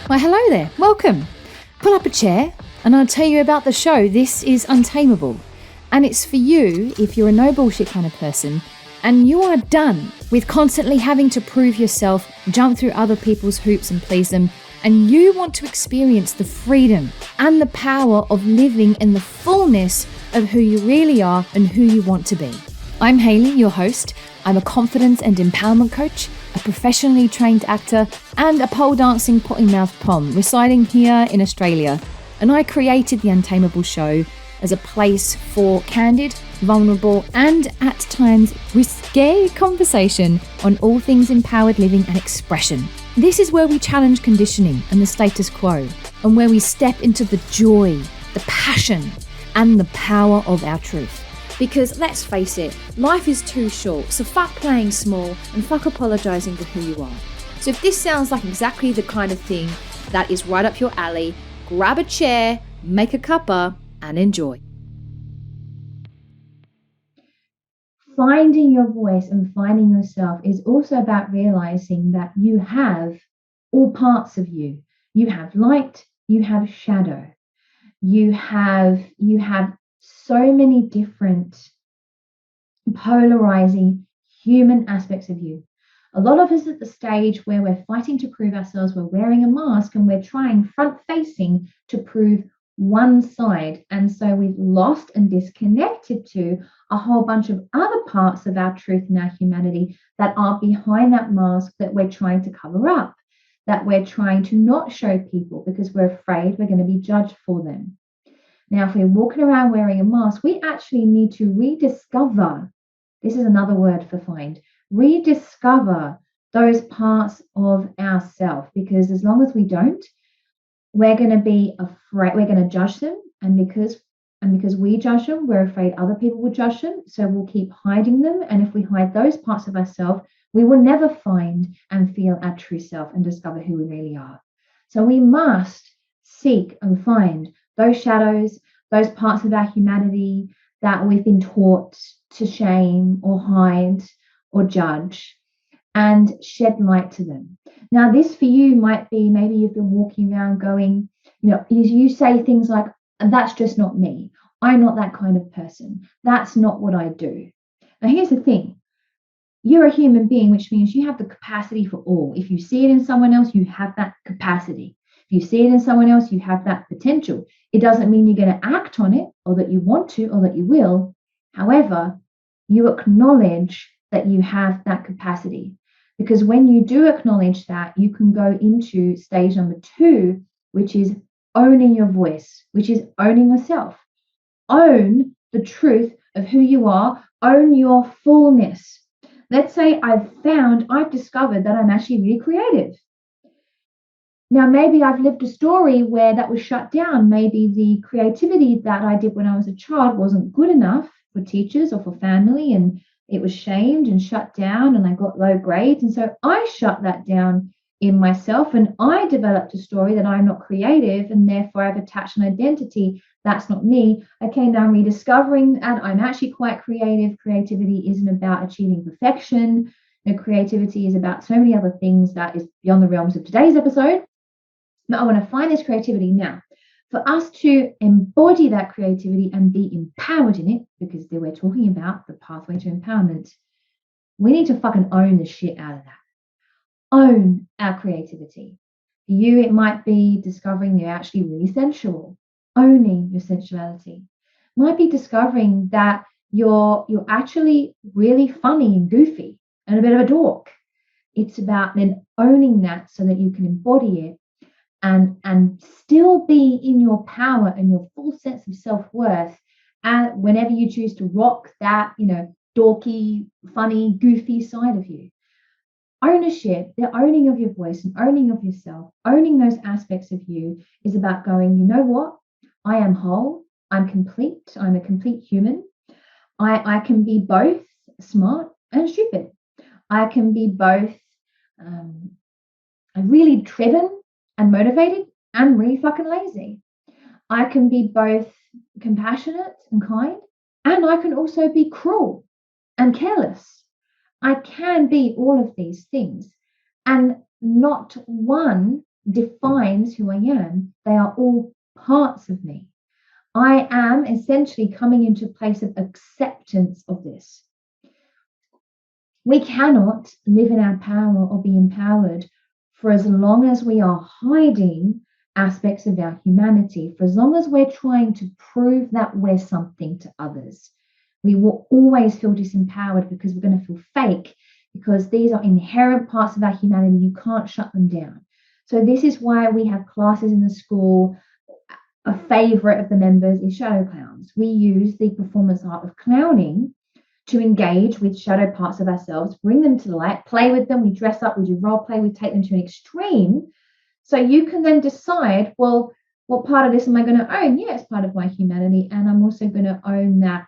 Well, hello there. Welcome. Pull up a chair and I'll tell you about the show. This is Untameable. And it's for you if you're a no bullshit kind of person and you are done with constantly having to prove yourself, jump through other people's hoops and please them, and you want to experience the freedom and the power of living in the fullness of who you really are and who you want to be. I'm Hayley, your host. I'm a confidence and empowerment coach, a professionally trained actor, and a pole dancing potty mouth pom residing here in Australia. And I created the Untameable show as a place for candid, vulnerable, and at times risque conversation on all things empowered living and expression. This is where we challenge conditioning and the status quo, and where we step into the joy, the passion, and the power of our truth. Because let's face it, life is too short, so fuck playing small and fuck apologising for who you are. So if this sounds like exactly the kind of thing that is right up your alley, grab a chair, make a cuppa, and enjoy. Finding your voice and finding yourself is also about realising that you have all parts of you. You have light, you have shadow, you have so many different polarizing human aspects of you. A lot of us at the stage where we're fighting to prove ourselves, we're wearing a mask and we're trying front facing to prove one side. And so we've lost and disconnected to a whole bunch of other parts of our truth and our humanity that are behind that mask that we're trying to cover up, that we're trying to not show people because we're afraid we're going to be judged for them. Now, if we're walking around wearing a mask, we actually need to rediscover, this is another word for find, rediscover those parts of ourselves, because as long as we don't, we're going to be afraid, we're going to judge them. And because we judge them, we're afraid other people will judge them. So we'll keep hiding them. And if we hide those parts of ourselves, we will never find and feel our true self and discover who we really are. So we must seek and find those shadows, those parts of our humanity that we've been taught to shame or hide or judge, and shed light to them. Now, this for you might be, maybe you've been walking around going, you say things like, that's just not me. I'm not that kind of person. That's not what I do. Now, here's the thing. You're a human being, which means you have the capacity for all. If you see it in someone else, you have that capacity. If you see it in someone else, you have that potential. It doesn't mean you're going to act on it or that you want to or that you will. However, you acknowledge that you have that capacity. Because when you do acknowledge that, you can go into stage number 2, which is owning your voice, which is owning yourself. Own the truth of who you are. Own your fullness. Let's say I've discovered that I'm actually really creative. Now, maybe I've lived a story where that was shut down. Maybe the creativity that I did when I was a child wasn't good enough for teachers or for family, and it was shamed and shut down, and I got low grades. And so I shut that down in myself, and I developed a story that I'm not creative, and therefore I've attached an identity. That's not me. Okay, now I'm rediscovering and I'm actually quite creative. Creativity isn't about achieving perfection. Creativity is about so many other things that is beyond the realms of today's episode. But I want to find this creativity now. For us to embody that creativity and be empowered in it, because we're talking about the pathway to empowerment, we need to fucking own the shit out of that. Own our creativity. For you, it might be discovering you're actually really sensual, owning your sensuality. It might be discovering that you're actually really funny and goofy and a bit of a dork. It's about then owning that so that you can embody it and still be in your power and your full sense of self-worth, and whenever you choose to rock that, dorky, funny, goofy side of you. Ownership, the owning of your voice and owning of yourself, owning those aspects of you is about going, you know what? I am whole. I'm complete. I'm a complete human. I can be both smart and stupid. I can be both really driven and motivated and really fucking lazy. I can be both compassionate and kind, and I can also be cruel and careless. I can be all of these things, and not one defines who I am. They are all parts of me. I am essentially coming into a place of acceptance of this. We cannot live in our power or be empowered for as long as we are hiding aspects of our humanity, for as long as we're trying to prove that we're something to others. We will always feel disempowered because we're going to feel fake, because these are inherent parts of our humanity. You can't shut them down. So this is why we have classes in the school. A favorite of the members is shadow clowns. We use the performance art of clowning to engage with shadow parts of ourselves, bring them to the light, play with them. We dress up, we do role play, we take them to an extreme. So you can then decide, well, what part of this am I going to own? Yeah, it's part of my humanity. And I'm also going to own that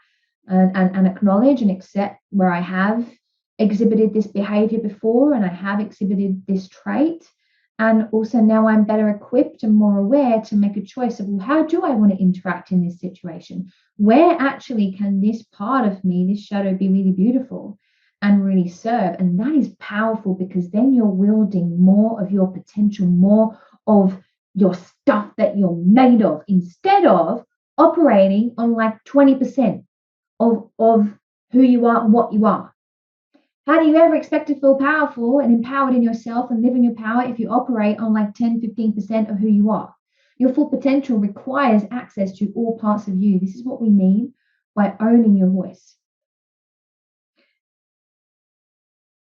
and acknowledge and accept where I have exhibited this behavior before and I have exhibited this trait. And also now I'm better equipped and more aware to make a choice of, well, how do I want to interact in this situation? Where actually can this part of me, this shadow, be really beautiful and really serve? And that is powerful, because then you're wielding more of your potential, more of your stuff that you're made of, instead of operating on like 20% of who you are and what you are. How do you ever expect to feel powerful and empowered in yourself and live in your power if you operate on like 10, 15% of who you are? Your full potential requires access to all parts of you. This is what we mean by owning your voice.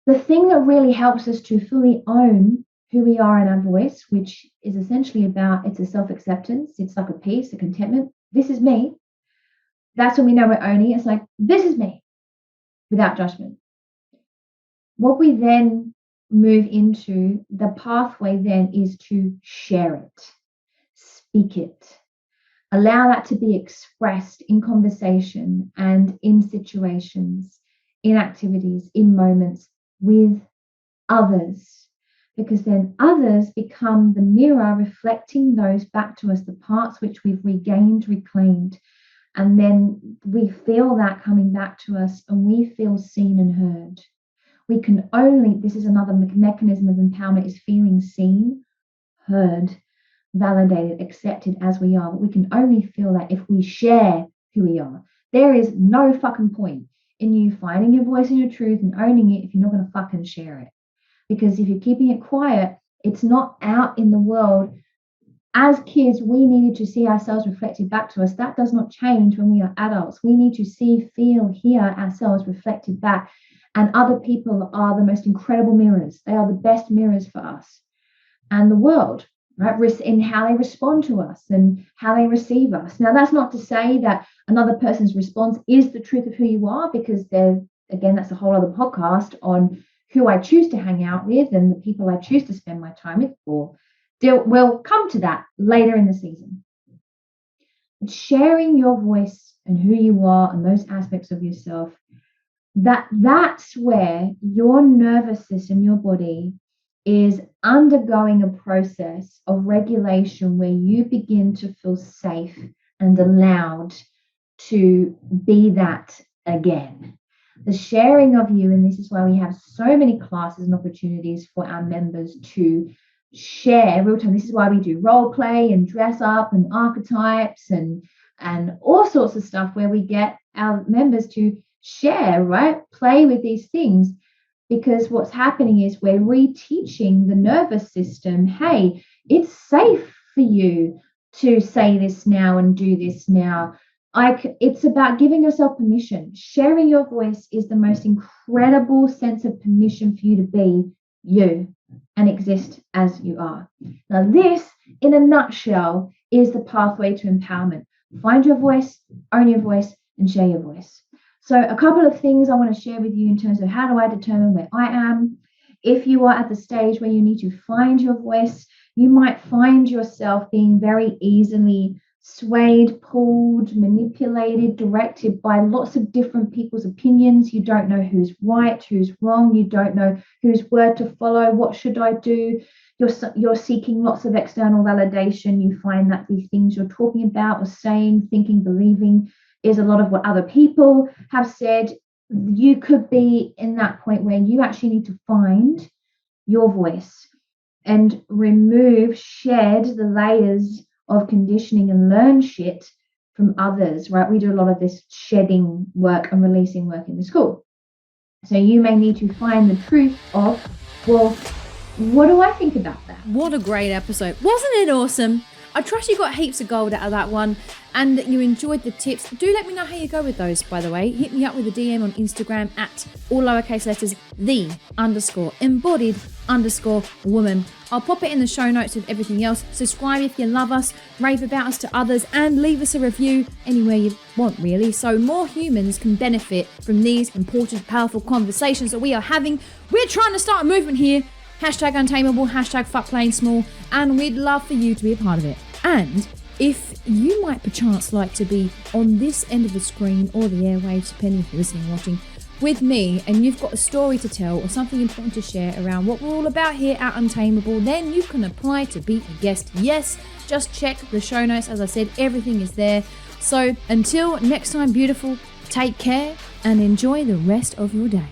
The thing that really helps us to fully own who we are in our voice, which is essentially about, it's a self-acceptance. It's like a peace, a contentment. This is me. That's when we know we're owning it. It's like, this is me, without judgment. What we then move into, the pathway then is to share it, speak it, allow that to be expressed in conversation and in situations, in activities, in moments with others, because then others become the mirror reflecting those back to us, the parts which we've regained, reclaimed. And then we feel that coming back to us and we feel seen and heard. We can only, this is another mechanism of empowerment, is feeling seen, heard, validated, accepted as we are. But we can only feel that if we share who we are. There is no fucking point in you finding your voice and your truth and owning it if you're not going to fucking share it. Because if you're keeping it quiet, it's not out in the world. As kids, we needed to see ourselves reflected back to us. That does not change when we are adults. We need to see, feel, hear ourselves reflected back. And other people are the most incredible mirrors. They are the best mirrors for us and the world, right? In how they respond to us and how they receive us. Now, that's not to say that another person's response is the truth of who you are, because again, that's a whole other podcast on who I choose to hang out with and the people I choose to spend my time with. We'll come to that later in the season. Sharing your voice and who you are and those aspects of yourself, that's where your nervous system, your body, is undergoing a process of regulation where you begin to feel safe and allowed to be that again. The sharing of you, and this is why we have so many classes and opportunities for our members to share real time. This is why we do role play and dress up and archetypes and all sorts of stuff, where we get our members to share, right? Play with these things, because what's happening is we're reteaching the nervous system, hey, it's safe for you to say this now and do this now. It's about giving yourself permission. Sharing your voice is the most incredible sense of permission for you to be you and exist as you are. Now, this, in a nutshell, is the pathway to empowerment. Find your voice, own your voice, and share your voice. So a couple of things I want to share with you in terms of how do I determine where I am. If you are at the stage where you need to find your voice, you might find yourself being very easily swayed, pulled, manipulated, directed by lots of different people's opinions. You don't know who's right, who's wrong. You don't know whose word to follow. What should I do? You're seeking lots of external validation. You find that these things you're talking about or saying, thinking, believing is a lot of what other people have said. You could be in that point where you actually need to find your voice and shed the layers of conditioning and learn shit from others, right? We do a lot of this shedding work and releasing work in the school. So you may need to find the truth of, well, what do I think about that? What a great episode. Wasn't it awesome? I trust you got heaps of gold out of that one and that you enjoyed the tips. Do let me know how you go with those, by the way. Hit me up with a DM on Instagram at all lowercase letters, _embodied_woman. I'll pop it in the show notes with everything else. Subscribe if you love us, rave about us to others, and leave us a review anywhere you want, really, so more humans can benefit from these important, powerful conversations that we are having. We're trying to start a movement here. #Untameable, #FuckPlayingSmall, and we'd love for you to be a part of it. And if you might perchance like to be on this end of the screen or the airwaves, depending if you're listening or watching, with me, and you've got a story to tell or something important to share around what we're all about here at Untameable, then you can apply to be a guest. Yes, just check the show notes. As I said, everything is there. So until next time, beautiful, take care and enjoy the rest of your day.